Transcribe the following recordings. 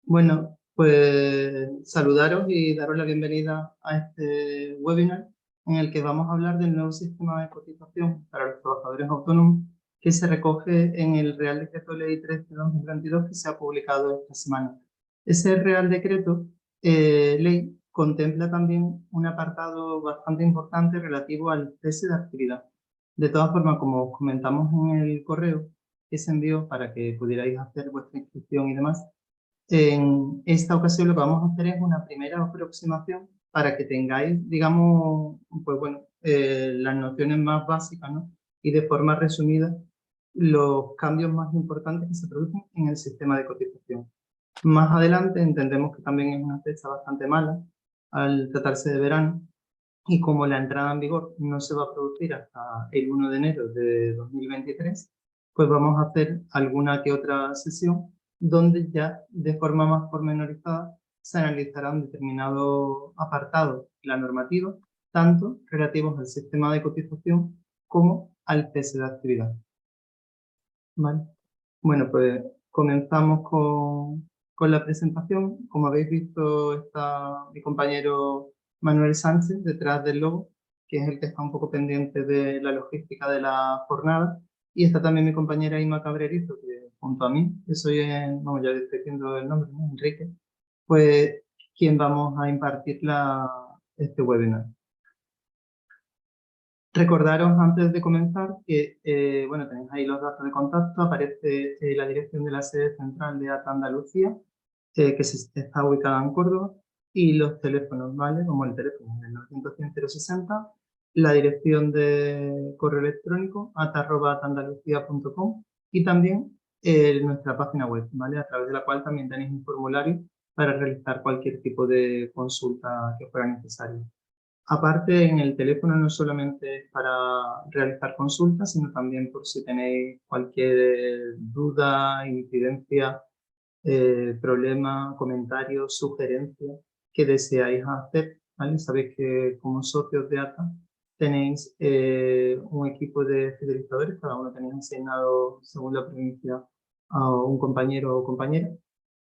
Bueno, pues saludaros y daros la bienvenida a este webinar en el que vamos a hablar del nuevo sistema de cotización para los trabajadores autónomos que se recoge en el Real Decreto Ley 3 de 2022 que se ha publicado esta semana. Ese Real Decreto Ley contempla también un apartado bastante importante relativo al cese de actividad. De todas formas, como os comentamos en el correo que se envió para que pudierais hacer vuestra inscripción y demás, en esta ocasión lo que vamos a hacer es una primera aproximación para que tengáis, digamos, pues bueno, las nociones más básicas, ¿no? Y de forma resumida, los cambios más importantes que se producen en el sistema de cotización. Más adelante entendemos que también es una fecha bastante mala al tratarse de verano y como la entrada en vigor no se va a producir hasta el 1 de enero de 2023, pues vamos a hacer alguna que otra sesión donde ya de forma más pormenorizada se analizarán determinados apartados de la normativa, tanto relativos al sistema de cotización como al cese de actividad. ¿Vale? Bueno, pues comenzamos con la presentación. Como habéis visto, está mi compañero Manuel Sánchez detrás del logo, que es el que está un poco pendiente de la logística de la jornada. Y está también mi compañera Inma Cabrerizo, que junto a mí, que soy, vamos, ya estoy diciendo el nombre, ¿no? Enrique, pues quien vamos a impartir este webinar. Recordaros antes de comenzar que, bueno, tenéis ahí los datos de contacto, aparece la dirección de la sede central de ATA Andalucía, que está ubicada en Córdoba, y los teléfonos, ¿vale? Como el teléfono del 900-060, la dirección de correo electrónico ata@atandalucía.com y también nuestra página web, ¿vale? A través de la cual también tenéis un formulario para realizar cualquier tipo de consulta que fuera necesaria. Aparte, en el teléfono no solamente es para realizar consultas, sino también por si tenéis cualquier duda, incidencia, problema, comentario, sugerencia que deseáis hacer, ¿vale? Sabéis que como socios de ATA tenéis un equipo de fidelizadores, cada uno tenéis asignado, según la provincia, a un compañero o compañera,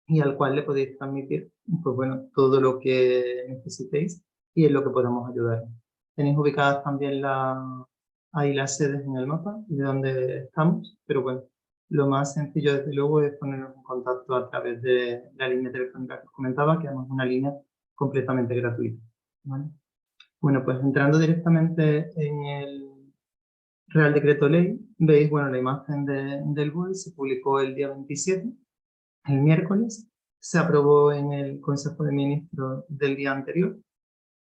y al cual le podéis transmitir, pues bueno, todo lo que necesitéis y en lo que podemos ayudar. Tenéis ubicadas también ahí las sedes en el mapa de donde estamos, pero bueno, lo más sencillo desde luego es ponernos en contacto a través de la línea telefónica que os comentaba, que además es una línea completamente gratuita, ¿vale? Bueno, pues entrando directamente en el Real Decreto Ley, veis, bueno, la imagen del BOE se publicó el día 27, el miércoles, se aprobó en el Consejo de Ministros del día anterior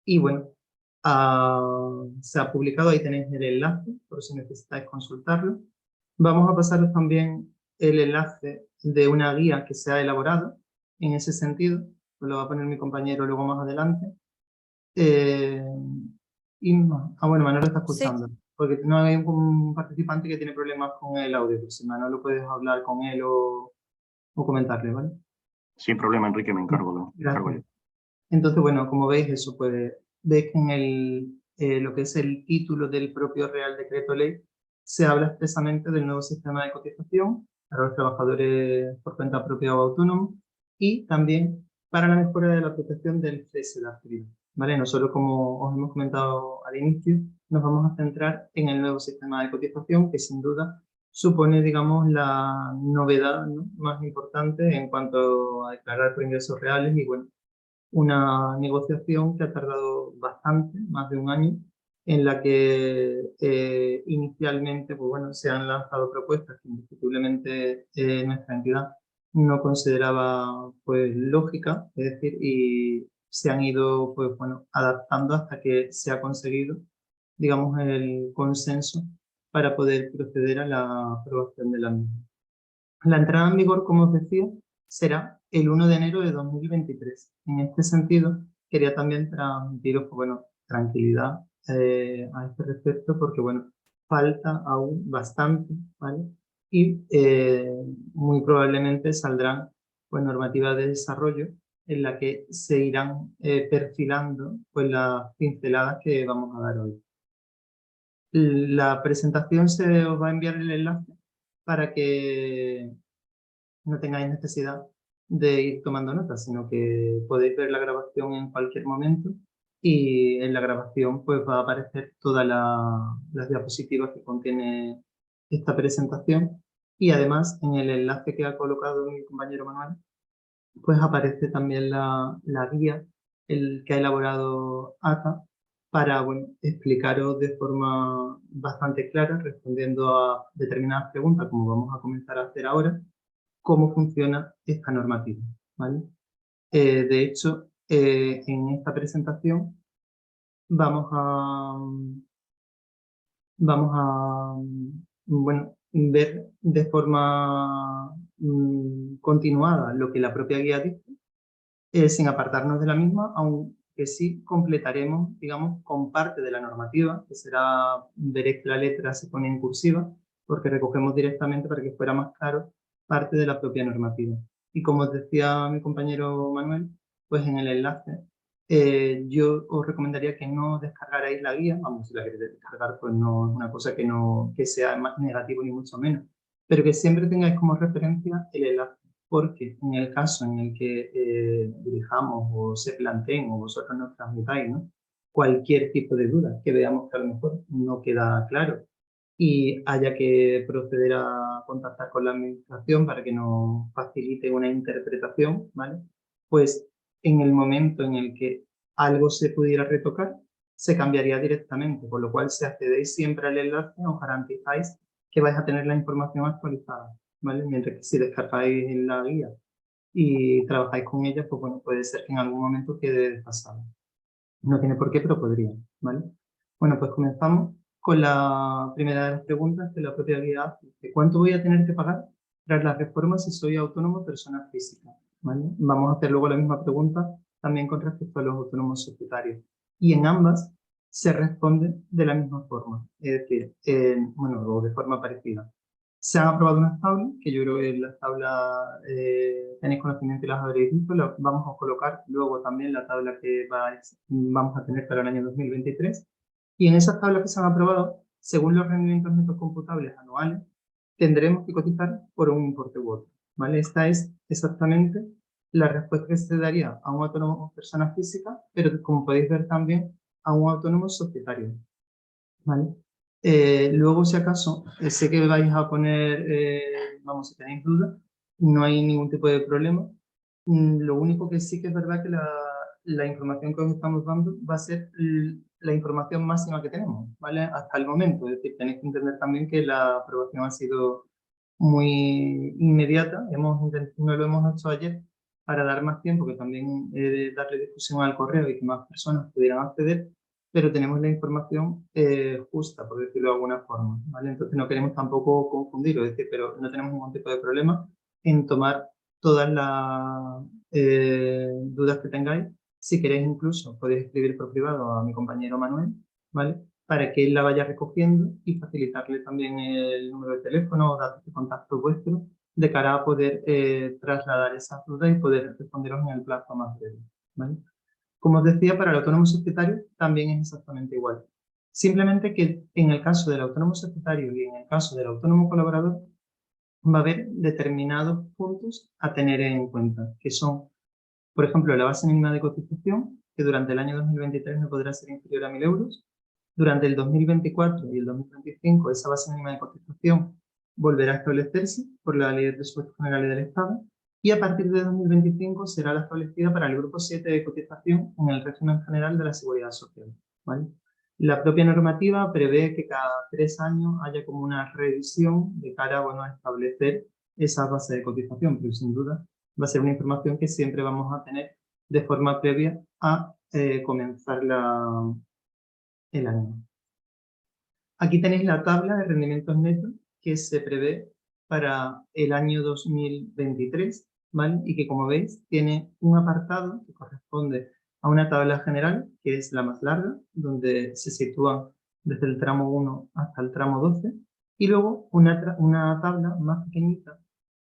y bueno, se ha publicado, ahí tenéis el enlace por si necesitáis consultarlo. Vamos a pasaros también el enlace de una guía que se ha elaborado en ese sentido, pues lo va a poner mi compañero luego más adelante. Bueno, Manuel lo está Sí, escuchando, porque no hay un participante que tiene problemas con el audio, pues si Manuel lo puedes hablar con él o comentarle, ¿vale? Sin problema, Enrique, me encargo Gracias. yo. Entonces, bueno, como veis, eso pues, veis que en lo que es el título del propio Real Decreto Ley se habla expresamente del nuevo sistema de cotización para los trabajadores por cuenta propia o autónomos y también para la mejora de la protección del cese de actividad. ¿Vale? Nosotros, como os hemos comentado al inicio, nos vamos a centrar en el nuevo sistema de cotización que sin duda supone, digamos, la novedad, ¿no?, más importante en cuanto a declarar por ingresos reales y, bueno, una negociación que ha tardado bastante, más de un año, en la que inicialmente pues bueno, se han lanzado propuestas que indiscutiblemente nuestra entidad no consideraba pues lógica, es decir, y se han ido pues bueno, adaptando hasta que se ha conseguido, digamos, el consenso para poder proceder a la aprobación de la misma. La entrada en vigor, como os decía, será el 1 de enero de 2023. En este sentido, quería también transmitiros, pues, bueno, tranquilidad a este respecto, porque bueno, falta aún bastante, ¿vale? Y muy probablemente saldrán pues, normativas de desarrollo en la que se irán perfilando pues, las pinceladas que vamos a dar hoy. La presentación se os va a enviar el enlace para que no tengáis necesidad de ir tomando notas, sino que podéis ver la grabación en cualquier momento y en la grabación pues va a aparecer todas las diapositivas que contiene esta presentación y además en el enlace que ha colocado mi compañero Manuel pues aparece también la guía el que ha elaborado ATA para bueno, explicaros de forma bastante clara, respondiendo a determinadas preguntas, como vamos a comenzar a hacer ahora, cómo funciona esta normativa, ¿vale? De hecho, en esta presentación vamos a, bueno, ver de forma continuada lo que la propia guía dice, sin apartarnos de la misma, aunque sí completaremos, digamos, con parte de la normativa, que será, veréis que la letra se pone en cursiva, porque recogemos directamente para que fuera más claro parte de la propia normativa. Y como os decía mi compañero Manuel, pues en el enlace yo os recomendaría que no descargarais la guía, vamos, si la queréis descargar, pues no es una cosa que, no, que sea más negativo ni mucho menos, pero que siempre tengáis como referencia el enlace, porque en el caso en el que dirijamos o se planteen o vosotros nos transmitáis, ¿no? Cualquier tipo de duda que veamos que a lo mejor no queda claro y haya que proceder a contactar con la administración para que nos facilite una interpretación, ¿vale? Pues en el momento en el que algo se pudiera retocar, se cambiaría directamente, con lo cual si accedéis siempre al enlace os garantizáis que vais a tener la información actualizada, ¿vale? Mientras que si descargáis la guía y trabajáis con ella, pues bueno, puede ser que en algún momento quede desfasada. No tiene por qué, pero podría, ¿vale? Bueno, pues comenzamos con la primera de las preguntas que la propia guía hace. ¿De cuánto voy a tener que pagar tras la reforma si soy autónomo o persona física? ¿Vale? Vamos a hacer luego la misma pregunta también con respecto a los autónomos societarios. Y en ambas se responde de la misma forma, es decir, bueno, o de forma parecida. Se han aprobado unas tablas, que yo creo que las tablas tenéis conocimiento y las habréis visto. Vamos a colocar luego también la tabla que vamos a tener para el año 2023. Y en esas tablas que se han aprobado, según los rendimientos netos computables anuales, tendremos que cotizar por un importe u otro, ¿vale? Esta es exactamente la respuesta que se daría a un autónomo o persona física, pero como podéis ver también a un autónomo societario, ¿vale? Luego, si acaso, sé que vais a poner, vamos, si tenéis dudas, no hay ningún tipo de problema. Lo único que sí que es verdad que la información que os estamos dando va a ser la información máxima que tenemos, ¿vale? Hasta el momento. Es decir, tenéis que entender también que la aprobación ha sido muy inmediata. No lo hemos hecho ayer para dar más tiempo, que también darle difusión al correo y que más personas pudieran acceder, pero tenemos la información justa, por decirlo de alguna forma, ¿vale? Entonces no queremos tampoco confundir, es decir, pero no tenemos ningún tipo de problema en tomar todas las dudas que tengáis. Si queréis incluso podéis escribir por privado a mi compañero Manuel, ¿vale? Para que él la vaya recogiendo y facilitarle también el número de teléfono o datos de contacto vuestro de cara a poder trasladar esas dudas y poder responderos en el plazo más breve, ¿vale? Como os decía, para el autónomo societario también es exactamente igual. Simplemente que en el caso del autónomo societario y en el caso del autónomo colaborador va a haber determinados puntos a tener en cuenta, que son, por ejemplo, la base mínima de cotización, que durante el año 2023 no podrá ser inferior a 1.000 euros. Durante el 2024 y el 2025 esa base mínima de cotización volverá a establecerse por la Ley de Presupuestos Generales del Estado y a partir de 2025 será la establecida para el grupo 7 de cotización en el régimen general de la Seguridad Social, ¿vale? La propia normativa prevé que cada 3 años haya como una revisión de cara, bueno, a establecer esa base de cotización, pero sin duda va a ser una información que siempre vamos a tener de forma previa a comenzar el año. Aquí tenéis la tabla de rendimientos netos que se prevé para el año 2023, ¿vale? Y que, como veis, tiene un apartado que corresponde a una tabla general, que es la más larga, donde se sitúan desde el tramo 1 hasta el tramo 12, y luego una tabla más pequeñita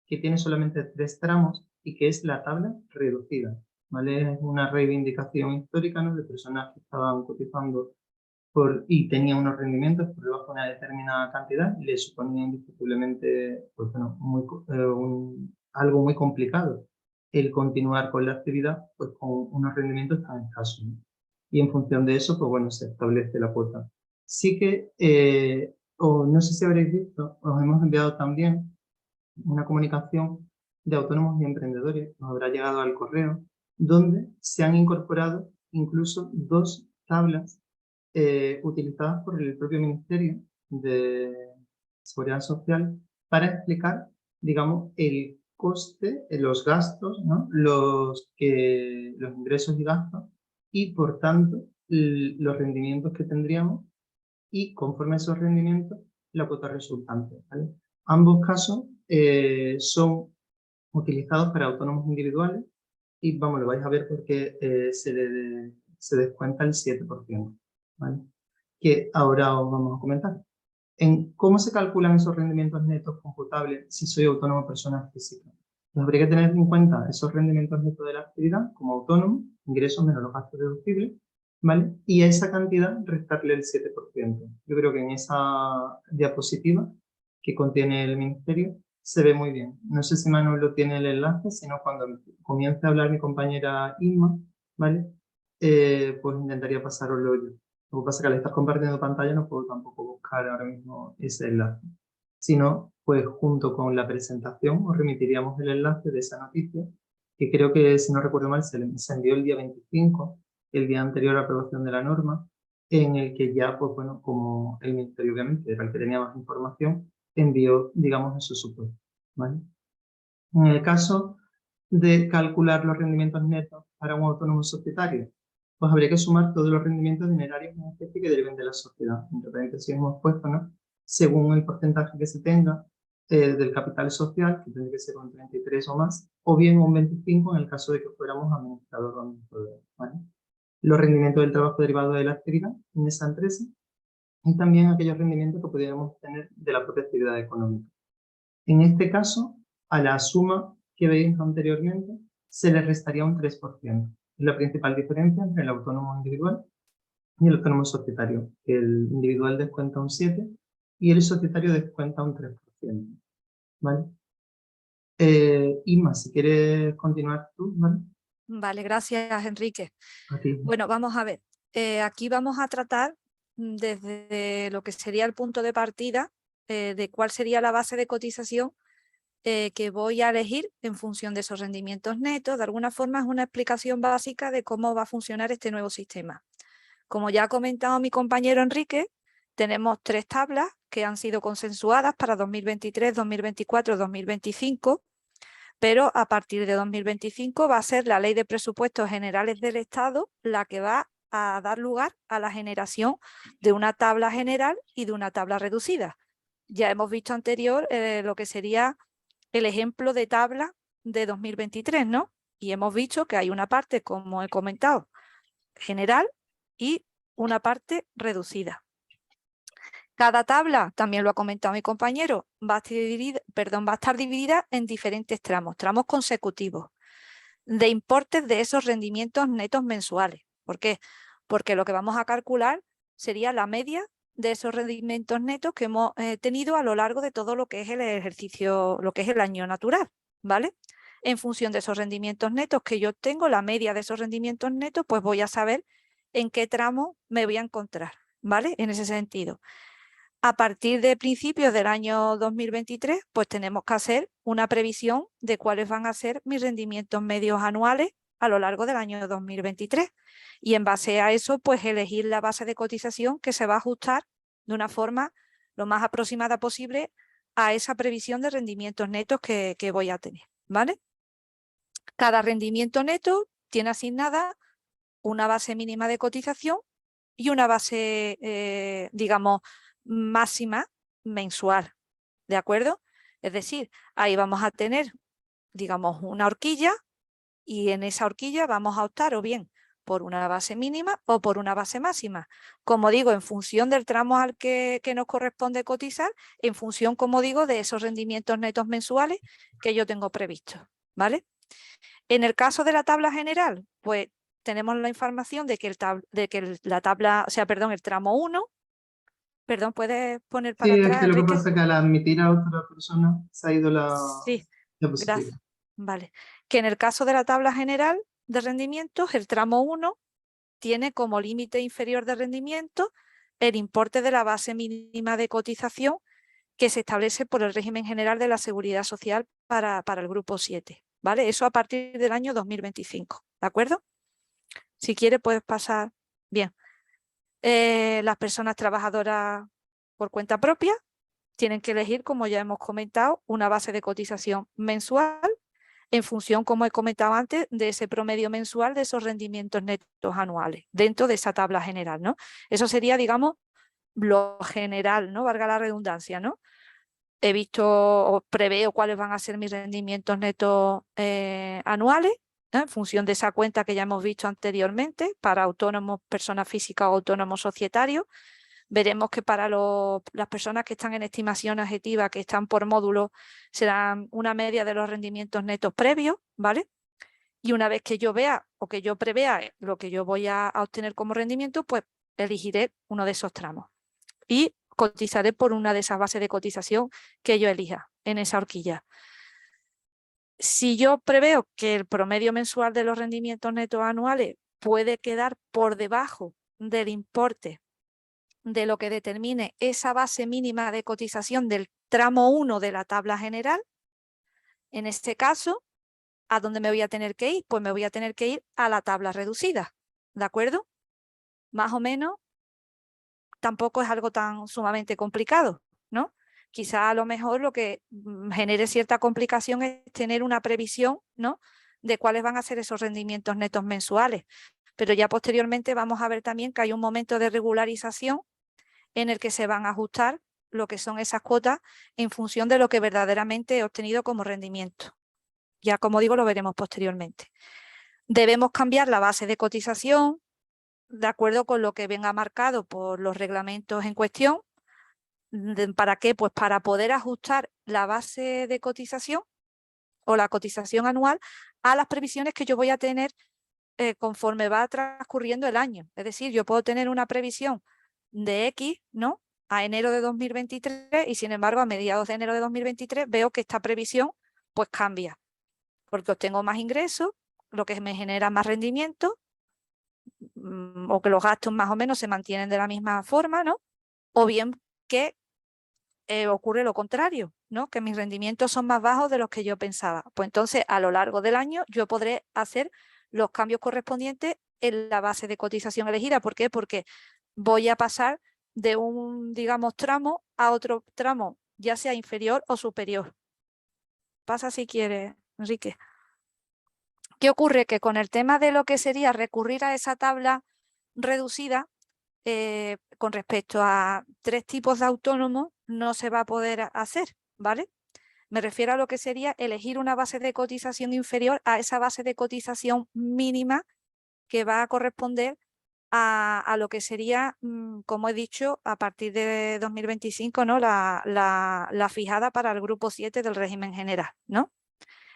que tiene solamente 3 tramos y que es la tabla reducida, ¿vale? Es una reivindicación histórica, ¿no?, de personas que estaban cotizando y tenía unos rendimientos por debajo de una determinada cantidad y le suponía indiscutiblemente pues, bueno, algo muy complicado el continuar con la actividad pues con unos rendimientos tan escasos, ¿no? Y en función de eso, pues bueno, se establece la cuota. Sí que, o no sé si habréis visto, os hemos enviado también una comunicación de autónomos y emprendedores, nos habrá llegado al correo, donde se han incorporado incluso 2 tablas utilizadas por el propio Ministerio de Seguridad Social para explicar, digamos, el coste, los gastos, ¿no? los ingresos y gastos y, por tanto, los rendimientos que tendríamos y, conforme a esos rendimientos, la cuota resultante, ¿vale? Ambos casos son utilizados para autónomos individuales y, vamos, lo vais a ver porque se descuenta el 7%, ¿vale? Que ahora os vamos a comentar. En cómo se calculan esos rendimientos netos computables si soy autónomo o persona física. Pues habría que tener en cuenta esos rendimientos netos de la actividad como autónomo, ingresos menos los gastos deductibles, ¿vale? Y a esa cantidad restarle el 7%. Yo creo que en esa diapositiva que contiene el Ministerio se ve muy bien. No sé si Manuel lo tiene el enlace, sino cuando comience a hablar mi compañera Inma, ¿vale? Pues intentaría pasaroslo yo. Lo que pasa es que al estar compartiendo pantalla no puedo tampoco buscar ahora mismo ese enlace. Si no, pues junto con la presentación os remitiríamos el enlace de esa noticia, que creo que, si no recuerdo mal, se envió el día 25, el día anterior a la aprobación de la norma, en el que ya, pues bueno, como el Ministerio obviamente era el que tenía más información, envió, digamos, esos supuestos, ¿vale? En el caso de calcular los rendimientos netos para un autónomo societario, pues habría que sumar todos los rendimientos dinerarios en especie que deriven de la sociedad. Entre paréntesis hemos puesto, ¿no? Según el porcentaje que se tenga del capital social, que tendría que ser un 33 o más, o bien un 25 en el caso de que fuéramos administrador o administrador, ¿vale? Los rendimientos del trabajo derivado de la actividad en esa empresa y también aquellos rendimientos que pudiéramos tener de la propia actividad económica. En este caso, a la suma que veis anteriormente, se le restaría un 3%. Es la principal diferencia entre el autónomo individual y el autónomo societario. El individual descuenta un 7% y el societario descuenta un 3%. ¿Vale? Inma, si quieres continuar tú, ¿vale? Vale, gracias, Enrique. A ti. Bueno, vamos a ver. Aquí vamos a tratar desde lo que sería el punto de partida de cuál sería la base de cotización que voy a elegir en función de esos rendimientos netos. De alguna forma es una explicación básica de cómo va a funcionar este nuevo sistema. Como ya ha comentado mi compañero Enrique, tenemos 3 tablas que han sido consensuadas para 2023, 2024, 2025, pero a partir de 2025 va a ser la Ley de Presupuestos Generales del Estado la que va a dar lugar a la generación de una tabla general y de una tabla reducida. Ya hemos visto anterior lo que sería el ejemplo de tabla de 2023, ¿no? Y hemos visto que hay una parte, como he comentado, general y una parte reducida. Cada tabla, también lo ha comentado mi compañero, va a estar dividida en diferentes tramos consecutivos, de importes de esos rendimientos netos mensuales. ¿Por qué? Porque lo que vamos a calcular sería la media de esos rendimientos netos que hemos tenido a lo largo de todo lo que es el ejercicio, lo que es el año natural, ¿vale? En función de esos rendimientos netos que yo tengo, la media de esos rendimientos netos, pues voy a saber en qué tramo me voy a encontrar, ¿vale? En ese sentido. A partir de principios del año 2023, pues tenemos que hacer una previsión de cuáles van a ser mis rendimientos medios anuales a lo largo del año 2023. Y en base a eso, pues elegir la base de cotización que se va a ajustar de una forma lo más aproximada posible a esa previsión de rendimientos netos que voy a tener, ¿vale? Cada rendimiento neto tiene asignada una base mínima de cotización y una base, digamos, máxima mensual, ¿de acuerdo? Es decir, ahí vamos a tener, digamos, una horquilla y en esa horquilla vamos a optar o bien por una base mínima o por una base máxima. Como digo, en función del tramo al que nos corresponde cotizar, en función, como digo, de esos rendimientos netos mensuales que yo tengo previstos, ¿vale? En el caso de la tabla general, pues tenemos la información de que, la tabla, o sea, perdón, el tramo 1, perdón, ¿puedes poner para Sí, es atrás, que lo que Enrique? pasa es que al admitir a otra persona se ha ido la Sí, diapositiva. gracias. Vale. Que en el caso de la tabla general de rendimientos, el tramo 1 tiene como límite inferior de rendimiento el importe de la base mínima de cotización que se establece por el régimen general de la Seguridad Social para el grupo 7, ¿vale? Eso a partir del año 2025, ¿de acuerdo? Si quieres puedes pasar. Bien. Las personas trabajadoras por cuenta propia tienen que elegir, como ya hemos comentado, una base de cotización mensual en función, como he comentado antes, de ese promedio mensual de esos rendimientos netos anuales dentro de esa tabla general, ¿no? Eso sería, digamos, lo general, ¿no? Valga la redundancia, ¿no? He visto o preveo cuáles van a ser mis rendimientos netos anuales, ¿no? En función de esa cuenta que ya hemos visto anteriormente para autónomos, personas físicas o autónomos societarios. Veremos que para las personas que están en estimación objetiva, que están por módulo, serán una media de los rendimientos netos previos, ¿vale? Y una vez que yo vea o que yo prevea lo que yo voy a obtener como rendimiento, pues elegiré uno de esos tramos y cotizaré por una de esas bases de cotización que yo elija en esa horquilla. Si yo preveo que el promedio mensual de los rendimientos netos anuales puede quedar por debajo del importe de lo que determine esa base mínima de cotización del tramo 1 de la tabla general, en este caso, ¿a dónde me voy a tener que ir? Pues me voy a tener que ir a la tabla reducida, ¿de acuerdo? Más o menos, tampoco es algo tan sumamente complicado, ¿no? Quizá a lo mejor lo que genere cierta complicación es tener una previsión, ¿no?, de cuáles van a ser esos rendimientos netos mensuales. Pero ya posteriormente vamos a ver también que hay un momento de regularización en el que se van a ajustar lo que son esas cuotas en función de lo que verdaderamente he obtenido como rendimiento. Ya, como digo, lo veremos posteriormente. Debemos cambiar la base de cotización de acuerdo con lo que venga marcado por los reglamentos en cuestión. ¿Para qué? Pues para poder ajustar la base de cotización o la cotización anual a las previsiones que yo voy a tener conforme va transcurriendo el año. Es decir, yo puedo tener una previsión de X, ¿no?, a enero de 2023 y sin embargo a mediados de enero de 2023 veo que esta previsión pues cambia porque obtengo más ingresos, lo que me genera más rendimiento, o que los gastos más o menos se mantienen de la misma forma, ¿no? O bien que ocurre lo contrario, ¿no?, que mis rendimientos son más bajos de los que yo pensaba. Pues entonces a lo largo del año yo podré hacer los cambios correspondientes en la base de cotización elegida. ¿Por qué? Porque voy a pasar de un, digamos, tramo a otro tramo, ya sea inferior o superior. Pasa si quieres, Enrique. ¿Qué ocurre? Que con el tema de lo que sería recurrir a esa tabla reducida, con respecto a 3 tipos de autónomos, no se va a poder hacer, ¿vale? Me refiero a lo que sería elegir una base de cotización inferior a esa base de cotización mínima que va a corresponder a lo que sería, como he dicho, a partir de 2025, ¿no?, la fijada para el grupo 7 del régimen general, ¿no?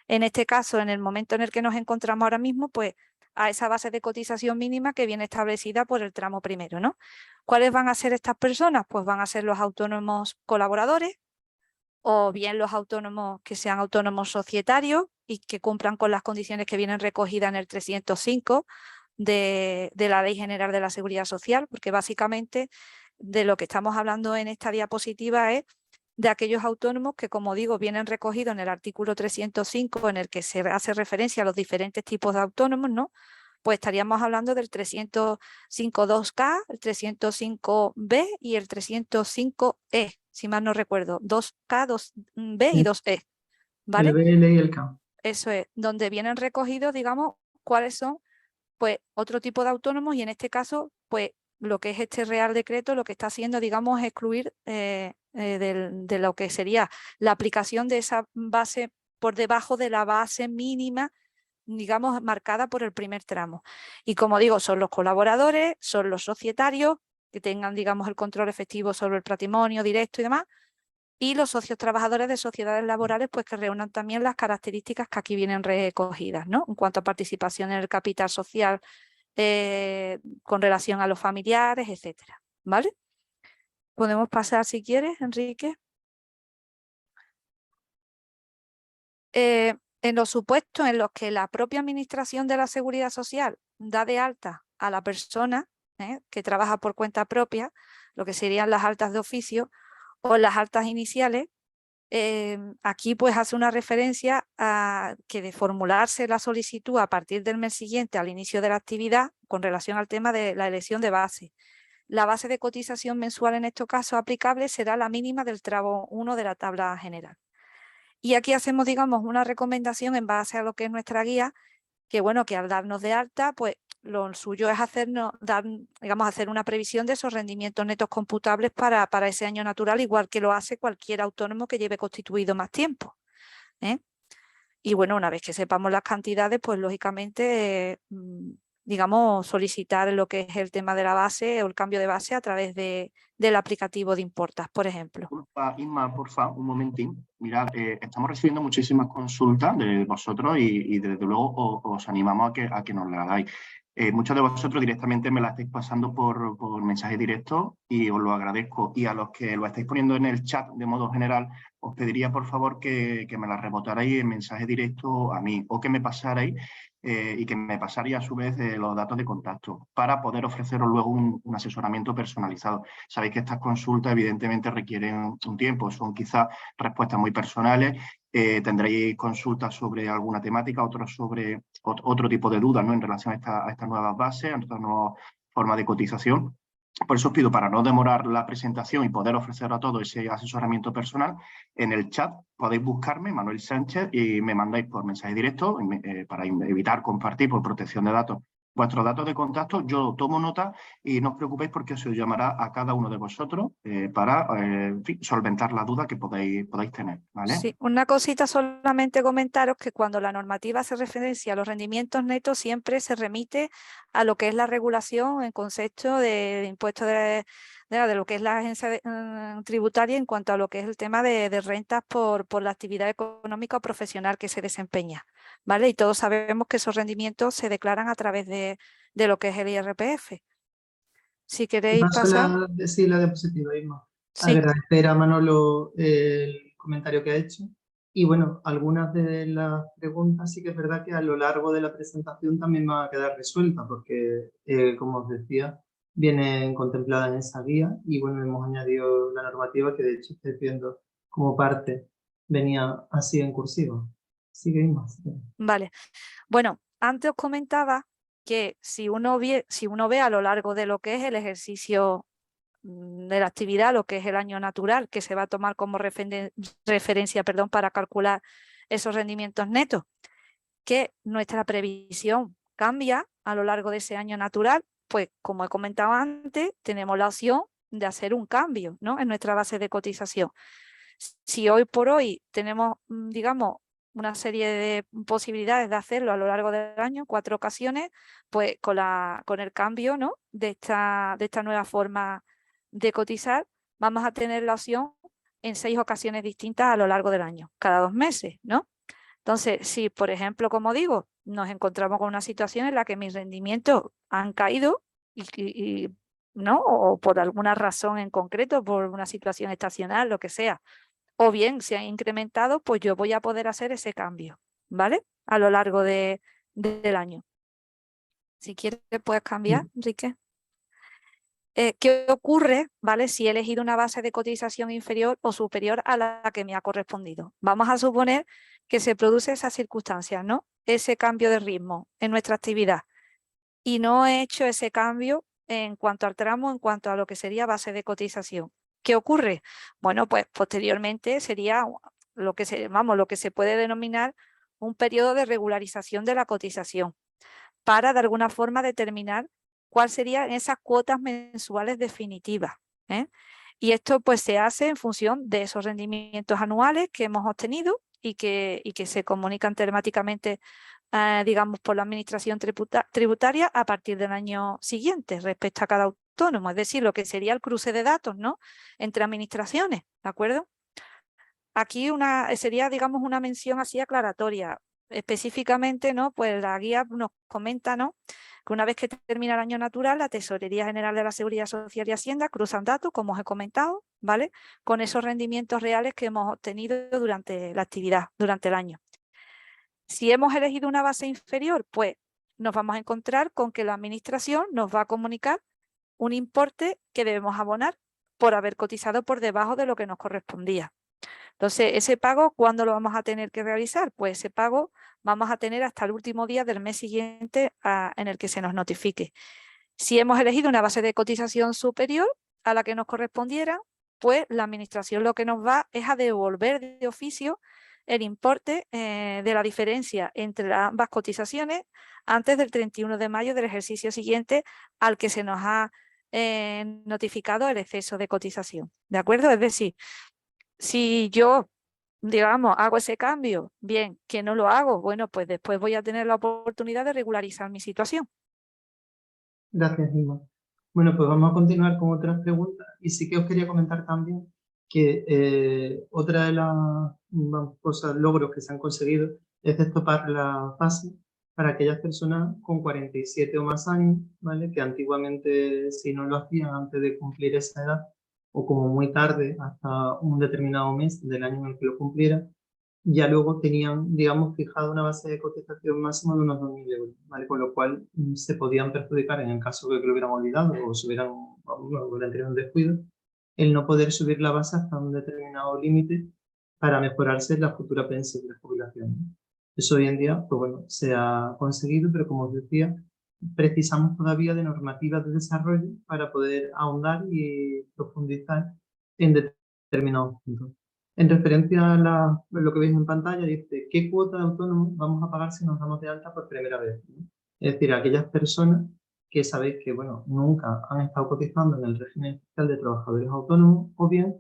En este caso, en el momento en el que nos encontramos ahora mismo, pues a esa base de cotización mínima que viene establecida por el tramo primero, ¿no? ¿Cuáles van a ser estas personas? Pues van a ser los autónomos colaboradores o bien los autónomos que sean autónomos societarios y que cumplan con las condiciones que vienen recogidas en el 305 de la Ley General de la Seguridad Social, porque básicamente de lo que estamos hablando en esta diapositiva es de aquellos autónomos que, como digo, vienen recogidos en el artículo 305, en el que se hace referencia a los diferentes tipos de autónomos, ¿no? Pues estaríamos hablando del 305.2K, el 305B y el 305E, si mal no recuerdo, 2K, 2B y 2E, ¿vale? El BL y el K. Eso es, donde vienen recogidos, digamos, cuáles son, pues, otro tipo de autónomos y en este caso, pues, lo que es este Real Decreto lo que está haciendo, digamos, es excluir de lo que sería la aplicación de esa base por debajo de la base mínima, digamos, marcada por el primer tramo. Y como digo, son los colaboradores, son los societarios que tengan, digamos, el control efectivo sobre el patrimonio directo y demás, y los socios trabajadores de sociedades laborales, pues que reúnan también las características que aquí vienen recogidas, ¿no?, en cuanto a participación en el capital social con relación a los familiares, etcétera, ¿vale? Podemos pasar si quieres, Enrique. En los supuestos en los que la propia Administración de la Seguridad Social da de alta a la persona que trabaja por cuenta propia, lo que serían las altas de oficio o las altas iniciales, aquí pues hace una referencia a que de formularse la solicitud a partir del mes siguiente al inicio de la actividad con relación al tema de la elección de base. La base de cotización mensual en estos casos aplicable será la mínima del tramo 1 de la tabla general. Y aquí hacemos, digamos, una recomendación en base a lo que es nuestra guía, que bueno, que al darnos de alta, pues lo suyo es hacer una previsión de esos rendimientos netos computables para ese año natural, igual que lo hace cualquier autónomo que lleve constituido más tiempo. Y bueno, una vez que sepamos las cantidades, pues lógicamente, digamos, solicitar lo que es el tema de la base o el cambio de base a través del aplicativo de Importas, por ejemplo. Disculpa, Inma, por favor, un momentín. Mirad, estamos recibiendo muchísimas consultas de vosotros y desde luego os animamos a que nos las hagáis. Muchos de vosotros directamente me la estáis pasando por mensaje directo y os lo agradezco. Y a los que lo estáis poniendo en el chat de modo general, os pediría por favor que me la rebotarais en mensaje directo a mí o que me pasarais y que me pasaría a su vez los datos de contacto para poder ofreceros luego un asesoramiento personalizado. Sabéis que estas consultas evidentemente requieren un tiempo, son quizás respuestas muy personales, tendréis consultas sobre alguna temática, otros sobre otro tipo de dudas, ¿no?, en relación a estas nuevas bases, a estas nuevas formas de cotización. Por eso os pido, para no demorar la presentación y poder ofrecer a todos ese asesoramiento personal, en el chat podéis buscarme, Manuel Sánchez, y me mandáis por mensaje directo para evitar compartir por protección de datos vuestros datos de contacto. Yo tomo nota y no os preocupéis porque se os llamará a cada uno de vosotros para en fin, solventar la duda que podáis tener, ¿vale? Sí, una cosita solamente comentaros que cuando la normativa hace referencia a los rendimientos netos siempre se remite a lo que es la regulación en concepto de impuestos de lo que es la agencia tributaria en cuanto a lo que es el tema de rentas por la actividad económica o profesional que se desempeña, ¿vale? Y todos sabemos que esos rendimientos se declaran a través de lo que es el IRPF. Si queréis pasar. Sí, la diapositiva, Isma. Sí. Agradecer a Manolo el comentario que ha hecho. Y bueno, algunas de las preguntas sí que es verdad que a lo largo de la presentación también van a quedar resueltas porque, como os decía, vienen contempladas en esa guía y bueno, hemos añadido la normativa que de hecho estáis viendo como parte, venía así en cursiva. Sigue, Isma. Vale. Bueno, antes os comentaba que si uno ve a lo largo de lo que es el ejercicio de la actividad, lo que es el año natural, que se va a tomar como referencia para calcular esos rendimientos netos, que nuestra previsión cambia a lo largo de ese año natural, pues como he comentado antes, tenemos la opción de hacer un cambio, ¿no?, en nuestra base de cotización. Si hoy por hoy tenemos, digamos, una serie de posibilidades de hacerlo a lo largo del año, 4 ocasiones, pues con el cambio, ¿no?, de esta nueva forma de cotizar, vamos a tener la opción en 6 ocasiones distintas a lo largo del año, cada 2 meses, ¿no? Entonces, si por ejemplo, como digo, nos encontramos con una situación en la que mis rendimientos han caído ¿no?, o por alguna razón en concreto, por una situación estacional, lo que sea, o bien se han incrementado, pues yo voy a poder hacer ese cambio, ¿vale?, a lo largo del año. Si quieres, puedes cambiar, Enrique. ¿Qué ocurre, ¿vale?, si he elegido una base de cotización inferior o superior a la que me ha correspondido? Vamos a suponer que se produce esa circunstancia, ¿no?, ese cambio de ritmo en nuestra actividad, y no he hecho ese cambio en cuanto al tramo, en cuanto a lo que sería base de cotización. ¿Qué ocurre? Bueno, pues posteriormente sería lo que se puede denominar un periodo de regularización de la cotización para de alguna forma determinar cuáles serían esas cuotas mensuales definitivas, ¿eh? Y esto pues se hace en función de esos rendimientos anuales que hemos obtenido y que se comunican telemáticamente, digamos, por la administración tributaria a partir del año siguiente respecto a cada autónomo, es decir, lo que sería el cruce de datos, ¿no?, entre administraciones, ¿de acuerdo? Aquí sería, digamos, una mención así aclaratoria. Específicamente, ¿no?, pues la guía nos comenta, ¿no?, que una vez que termina el año natural, la Tesorería General de la Seguridad Social y Hacienda cruzan datos, como os he comentado, ¿vale?, con esos rendimientos reales que hemos obtenido durante la actividad, durante el año. Si hemos elegido una base inferior, pues nos vamos a encontrar con que la administración nos va a comunicar un importe que debemos abonar por haber cotizado por debajo de lo que nos correspondía. Entonces, ese pago, ¿cuándo lo vamos a tener que realizar? Pues ese pago vamos a tener hasta el último día del mes siguiente en el que se nos notifique. Si hemos elegido una base de cotización superior a la que nos correspondiera, pues la administración lo que nos va es a devolver de oficio el importe de la diferencia entre ambas cotizaciones antes del 31 de mayo del ejercicio siguiente al que se nos ha notificado el exceso de cotización. ¿De acuerdo? Es decir, si yo, digamos, hago ese cambio, bien, que no lo hago, bueno, pues después voy a tener la oportunidad de regularizar mi situación. Gracias, Inma. Bueno, pues vamos a continuar con otras preguntas y sí que os quería comentar también que otra de las cosas, logros que se han conseguido es destopar la fase para aquellas personas con 47 o más años, ¿vale? Que antiguamente si no lo hacían antes de cumplir esa edad o como muy tarde, hasta un determinado mes del año en el que lo cumpliera, ya luego tenían, digamos, fijado una base de cotización máxima de unos 2.000 euros, ¿vale? Con lo cual se podían perjudicar en el caso de que lo hubieran olvidado o se hubieran tenido un descuido, el no poder subir la base hasta un determinado límite para mejorarse la futura pensión de jubilación, ¿no? Eso hoy en día, pues bueno, se ha conseguido, pero como os decía, precisamos todavía de normativas de desarrollo para poder ahondar y profundizar en determinados puntos. En referencia a lo que veis en pantalla, dice qué cuota de autónomo vamos a pagar si nos damos de alta por primera vez, ¿no? Es decir, aquellas personas que sabéis que bueno, nunca han estado cotizando en el régimen fiscal de trabajadores autónomos o bien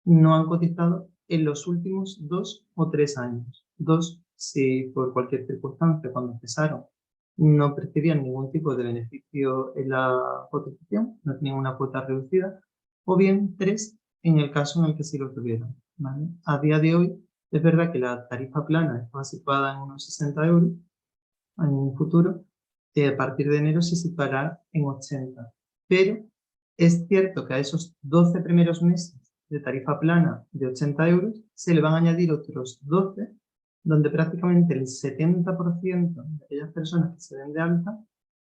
no han cotizado en los últimos 2 o 3 años. 2, si por cualquier circunstancia cuando empezaron no percibían ningún tipo de beneficio en la cotización, no tenían una cuota reducida, o bien 3, en el caso en el que sí lo tuvieran, ¿vale? A día de hoy es verdad que la tarifa plana estaba situada en unos 60 euros, en un futuro, a partir de enero se situará en 80, pero es cierto que a esos 12 primeros meses de tarifa plana de 80 euros se le van a añadir otros 12, donde prácticamente el 70% de aquellas personas que se den de alta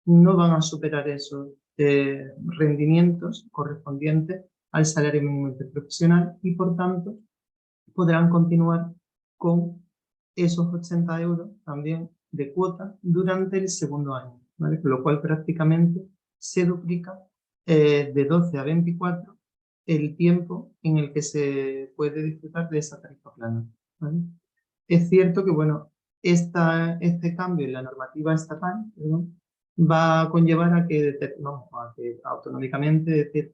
no van a superar esos rendimientos correspondientes al salario mínimo interprofesional y por tanto podrán continuar con esos 80 euros también de cuota durante el segundo año, ¿vale? Con lo cual prácticamente se duplica de 12 a 24 el tiempo en el que se puede disfrutar de esa tarifa plana, ¿vale? Es cierto que, bueno, este cambio en la normativa estatal, perdón, va a conllevar a que autonómicamente, es decir,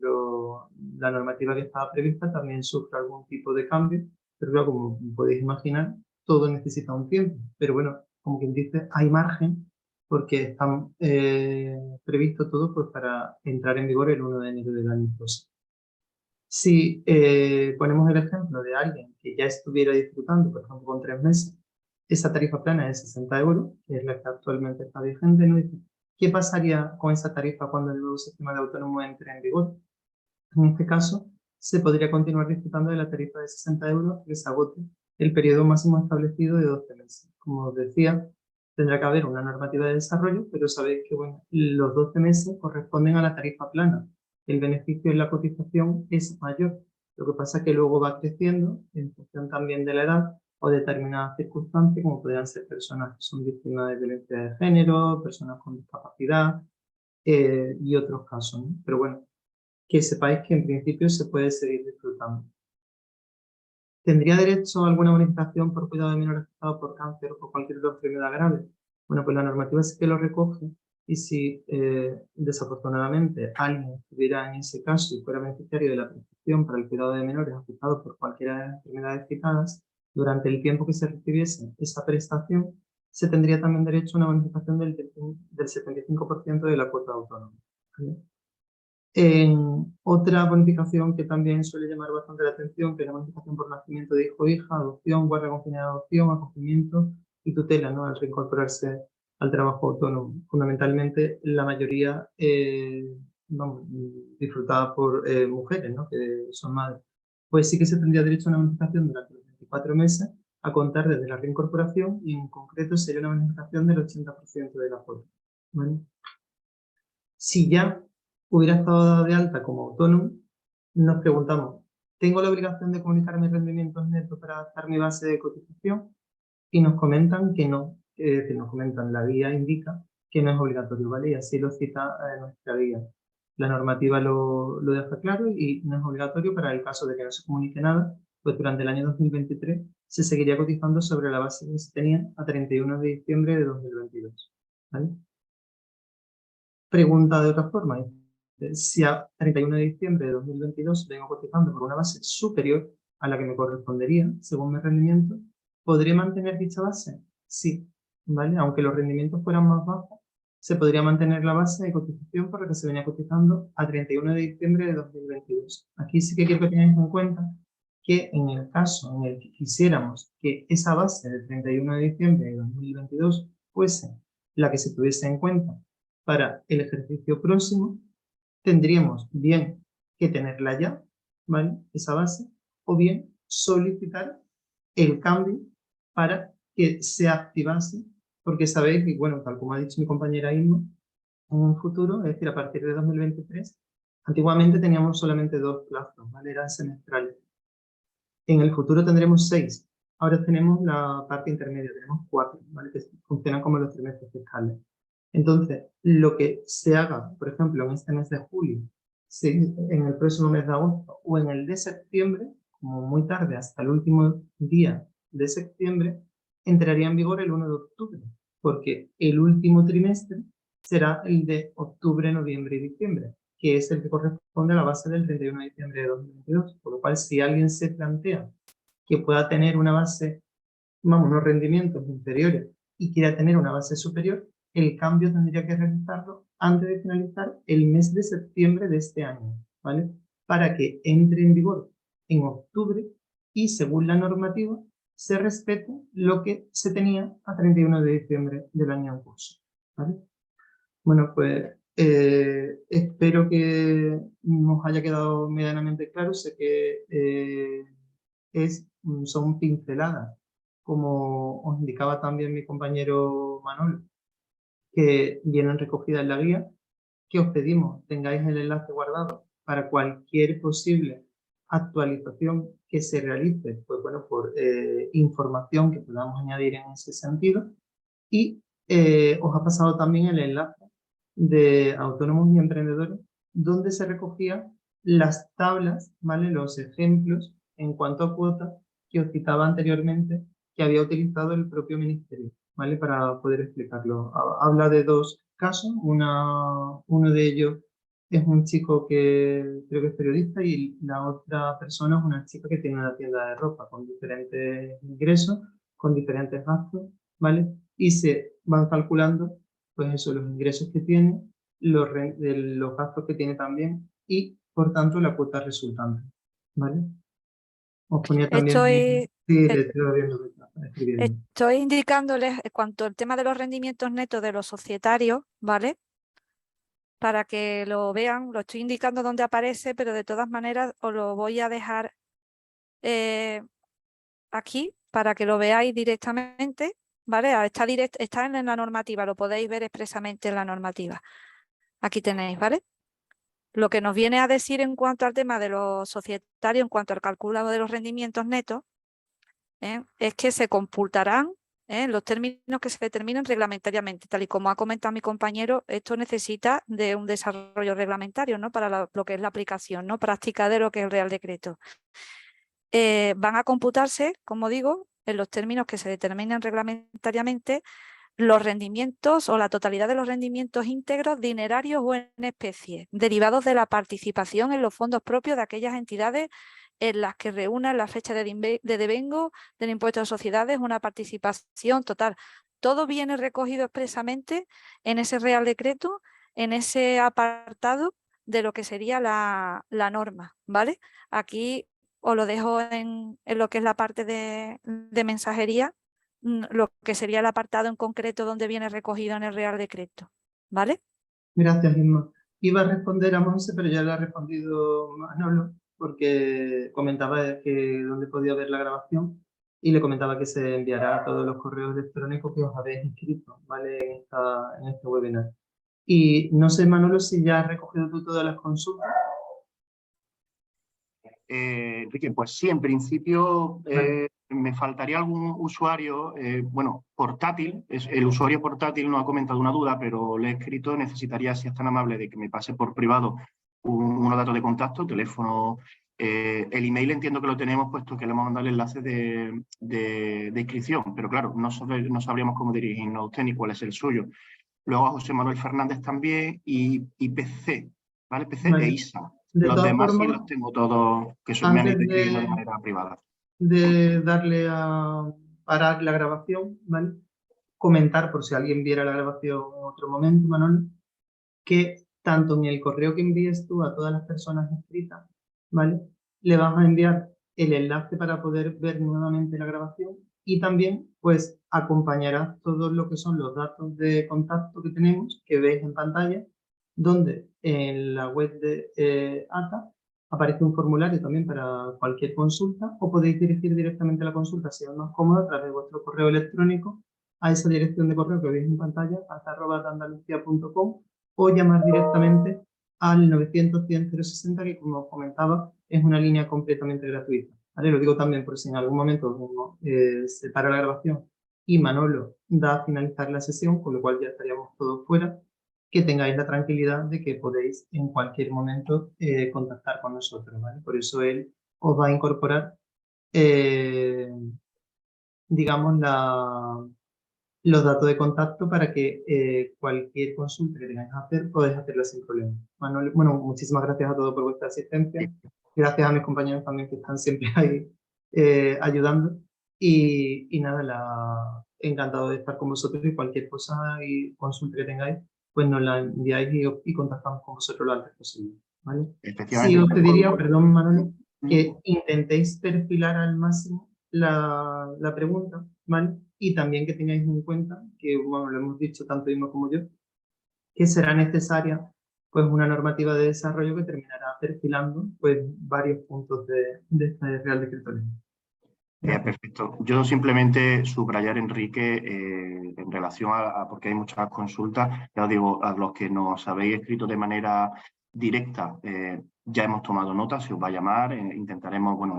la normativa que estaba prevista también sufra algún tipo de cambio, pero claro, como podéis imaginar, todo necesita un tiempo. Pero bueno, como quien dice, hay margen porque está previsto todo pues, para entrar en vigor el 1 de enero del año próximo. Si ponemos el ejemplo de alguien que ya estuviera disfrutando, por ejemplo, con 3 meses, esa tarifa plana es 60 euros, que es la que actualmente está vigente, ¿no? ¿Qué pasaría con esa tarifa cuando el nuevo sistema de autónomo entre en vigor? En este caso, se podría continuar disfrutando de la tarifa de 60 euros que se agote el periodo máximo establecido de 12 meses. Como os decía, tendrá que haber una normativa de desarrollo, pero sabéis que bueno, los 12 meses corresponden a la tarifa plana. El beneficio en la cotización es mayor. Lo que pasa es que luego va creciendo en función también de la edad o determinadas circunstancias, como podrían ser personas que son víctimas de violencia de género, personas con discapacidad y otros casos, ¿no? Pero bueno, que sepáis que en principio se puede seguir disfrutando. ¿Tendría derecho a alguna bonificación por cuidado de menores afectados por cáncer o por cualquier otra enfermedad grave? Bueno, pues la normativa sí que lo recoge y si desafortunadamente alguien estuviera en ese caso y fuera beneficiario de la prestación para el cuidado de menores afectados por cualquiera de las enfermedades citadas, durante el tiempo que se recibiese esa prestación, se tendría también derecho a una bonificación del 75% de la cuota autónoma, ¿vale? Otra bonificación que también suele llamar bastante la atención, que es la bonificación por nacimiento de hijo o hija, adopción, guardia confinada de adopción, acogimiento y tutela, ¿no? Al reincorporarse al trabajo autónomo. Fundamentalmente, la mayoría disfrutada por mujeres, ¿no? Que son madres. Pues sí que se tendría derecho a una bonificación durante los 24 meses a contar desde la reincorporación y en concreto sería una bonificación del 80% de la cuota, ¿vale? Si ya hubiera estado dado de alta como autónomo, nos preguntamos, ¿tengo la obligación de comunicar mis rendimientos netos para adaptar mi base de cotización? Y nos comentan que no, la guía indica que no es obligatorio, ¿vale? Y así lo cita nuestra guía. La normativa lo deja claro y no es obligatorio para el caso de que no se comunique nada, pues durante el año 2023 se seguiría cotizando sobre la base que se tenía a 31 de diciembre de 2022, ¿vale? Pregunta de otra forma, si a 31 de diciembre de 2022 vengo cotizando por una base superior a la que me correspondería, según mi rendimiento, ¿podría mantener dicha base? Sí, ¿vale? Aunque los rendimientos fueran más bajos, se podría mantener la base de cotización por la que se venía cotizando a 31 de diciembre de 2022. Aquí sí que quiero que tengáis en cuenta que en el caso en el que quisiéramos que esa base del 31 de diciembre de 2022 fuese la que se tuviese en cuenta para el ejercicio próximo, tendríamos bien que tenerla ya, ¿vale? Esa base, o bien solicitar el cambio para que se activase, porque sabéis que, bueno, tal como ha dicho mi compañera Inma, en un futuro, es decir, a partir de 2023, antiguamente teníamos solamente 2 plazos, ¿vale? Eran semestrales. En el futuro tendremos 6. Ahora tenemos la parte intermedia, tenemos 4, ¿vale? Que funcionan como los trimestres fiscales. Entonces, lo que se haga, por ejemplo, en este mes de julio, en el próximo mes de agosto o en el de septiembre, como muy tarde, hasta el último día de septiembre, entraría en vigor el 1 de octubre, porque el último trimestre será el de octubre, noviembre y diciembre, que es el que corresponde a la base del 31 de diciembre de 2022. Por lo cual, si alguien se plantea que pueda tener una base, vamos, unos rendimientos inferiores y quiera tener una base superior, el cambio tendría que realizarlo antes de finalizar el mes de septiembre de este año, ¿vale? Para que entre en vigor en octubre y, según la normativa, se respete lo que se tenía a 31 de diciembre del año en curso, ¿vale? Bueno, pues espero que nos haya quedado medianamente claro. Sé que son pinceladas, como os indicaba también mi compañero Manuel, que vienen recogidas en la guía, que os pedimos tengáis el enlace guardado para cualquier posible actualización que se realice, pues bueno, por información que podamos añadir en ese sentido. Y os ha pasado también el enlace de autónomos y emprendedores, donde se recogían las tablas, ¿vale? Los ejemplos en cuanto a cuotas que os citaba anteriormente, que había utilizado el propio ministerio, ¿vale? Para poder explicarlo. Habla de 2 casos, uno de ellos es un chico que creo que es periodista y la otra persona es una chica que tiene una tienda de ropa con diferentes ingresos, con diferentes gastos, ¿vale? Y se van calculando, pues eso, los ingresos que tiene, los gastos que tiene también y, por tanto, la cuota resultante, ¿vale? Os ponía también... Estoy, Sí, eh, le estoy viendo que está escribiendo. estoy indicándoles en cuanto al tema de los rendimientos netos de los societarios, ¿vale? Para que lo vean, lo estoy indicando donde aparece, pero de todas maneras os lo voy a dejar aquí para que lo veáis directamente, ¿vale? Está en la normativa, lo podéis ver expresamente en la normativa. Aquí tenéis, ¿vale? Lo que nos viene a decir en cuanto al tema de los societarios, en cuanto al cálculo de los rendimientos netos, es que se computarán los términos que se determinen reglamentariamente. Tal y como ha comentado mi compañero, esto necesita de un desarrollo reglamentario, ¿no? Para lo que es la aplicación, ¿no? Práctica de lo que es el Real Decreto. Van a computarse, como digo, en los términos que se determinen reglamentariamente, los rendimientos o la totalidad de los rendimientos íntegros, dinerarios o en especie, derivados de la participación en los fondos propios de aquellas entidades en las que reúnan la fecha de devengo del impuesto de sociedades una participación total. Todo viene recogido expresamente en ese Real Decreto, en ese apartado de lo que sería la norma, ¿vale? Aquí os lo dejo en lo que es la parte de mensajería, lo que sería el apartado en concreto donde viene recogido en el Real Decreto, ¿vale? Gracias, Isma. Iba a responder a Monse, pero ya le ha respondido Manolo, porque comentaba que dónde podía ver la grabación. y le comentaba que se enviará a todos los correos electrónicos que os habéis inscrito, ¿vale? En este webinar. Y no sé, Manolo, si ya has recogido tú todas las consultas. Enrique, pues sí, en principio me faltaría algún usuario, bueno, portátil. El usuario portátil no ha comentado una duda, pero le he escrito, necesitaría, si es tan amable, de que me pase por privado unos datos de contacto, teléfono, el email entiendo que lo tenemos, puesto que le hemos mandado el enlace de inscripción, pero claro, no sabríamos cómo dirigirnos a usted ni cuál es el suyo. Luego a José Manuel Fernández también y PC, ¿vale? PC Vale. e ISA. De Los todas demás sí formas, los tengo todos, que me han antes ido escribiendo de manera privada. de darle a parar la grabación, ¿vale? Comentar, por si alguien viera la grabación en otro momento, Manolo, que tanto en el correo que envíes tú a todas las personas inscritas, ¿vale? Le vas a enviar el enlace para poder ver nuevamente la grabación y también, pues, acompañarás todo lo que son los datos de contacto que tenemos, que veis en pantalla, donde en la web de ATA aparece un formulario también para cualquier consulta, o podéis dirigir directamente la consulta, si es más cómodo, a través de vuestro correo electrónico a esa dirección de correo que veis en pantalla, ata@atandalucia.com, o llamar directamente al 900-100-060, que como os comentaba, es una línea completamente gratuita. ¿Vale? Lo digo también por si en algún momento se para la grabación y Manolo da a finalizar la sesión, con lo cual ya estaríamos todos fuera, que tengáis la tranquilidad de que podéis en cualquier momento contactar con nosotros. ¿Vale? Por eso él os va a incorporar, digamos, los datos de contacto para que cualquier consulta que tengáis que hacer, podáis hacerla sin problema. Manuel, bueno, muchísimas gracias a todos por vuestra asistencia. Gracias a mis compañeros también que están siempre ahí ayudando. Y nada, encantado de estar con vosotros, y cualquier cosa y consulta que tengáis, pues nos la enviáis y contactamos con vosotros lo antes posible. ¿Vale? Sí, os pediría, perdón, Manuel, que intentéis perfilar al máximo la pregunta, ¿vale? Y también que tengáis en cuenta, que bueno, lo hemos dicho tanto Irma como yo, que será necesaria pues una normativa de desarrollo que terminará perfilando pues varios puntos de este Real Decreto Ley. Perfecto. Yo simplemente subrayar, Enrique, en relación porque hay muchas consultas, ya os digo, a los que nos habéis escrito de manera directa, ya hemos tomado nota, se os va a llamar, intentaremos, bueno,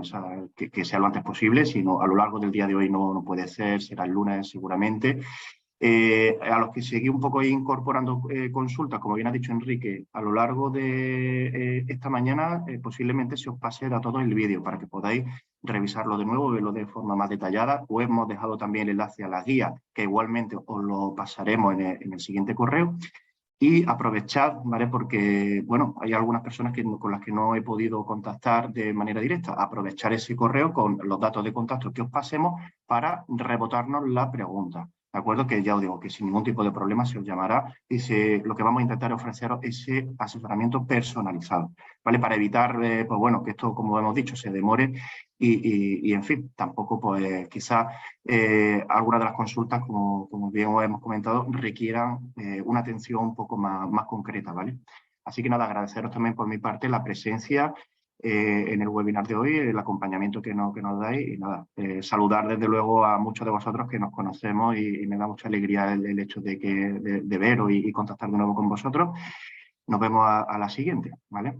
que sea lo antes posible, si no, a lo largo del día de hoy no puede ser, será el lunes seguramente. A los que seguí un poco incorporando consultas, como bien ha dicho Enrique, a lo largo de esta mañana posiblemente se os pase a todos el vídeo para que podáis revisarlo de nuevo, verlo de forma más detallada. Os hemos dejado también el enlace a la guía, que igualmente os lo pasaremos en el siguiente correo. Y aprovechad, ¿vale? Porque, bueno, hay algunas personas con las que no he podido contactar de manera directa. Aprovechar ese correo con los datos de contacto que os pasemos para rebotarnos la pregunta. ¿De acuerdo? Que ya os digo que sin ningún tipo de problema se os llamará y lo que vamos a intentar es ofreceros ese asesoramiento personalizado, ¿vale? Para evitar, pues bueno, que esto, como hemos dicho, se demore y en fin, tampoco, pues quizás algunas de las consultas, como bien os hemos comentado, requieran una atención un poco más concreta, ¿vale? Así que nada, agradeceros también por mi parte la presencia en el webinar de hoy, el acompañamiento que nos dais y nada, saludar desde luego a muchos de vosotros que nos conocemos y me da mucha alegría el hecho de veros y contactar de nuevo con vosotros. Nos vemos a la siguiente, ¿vale?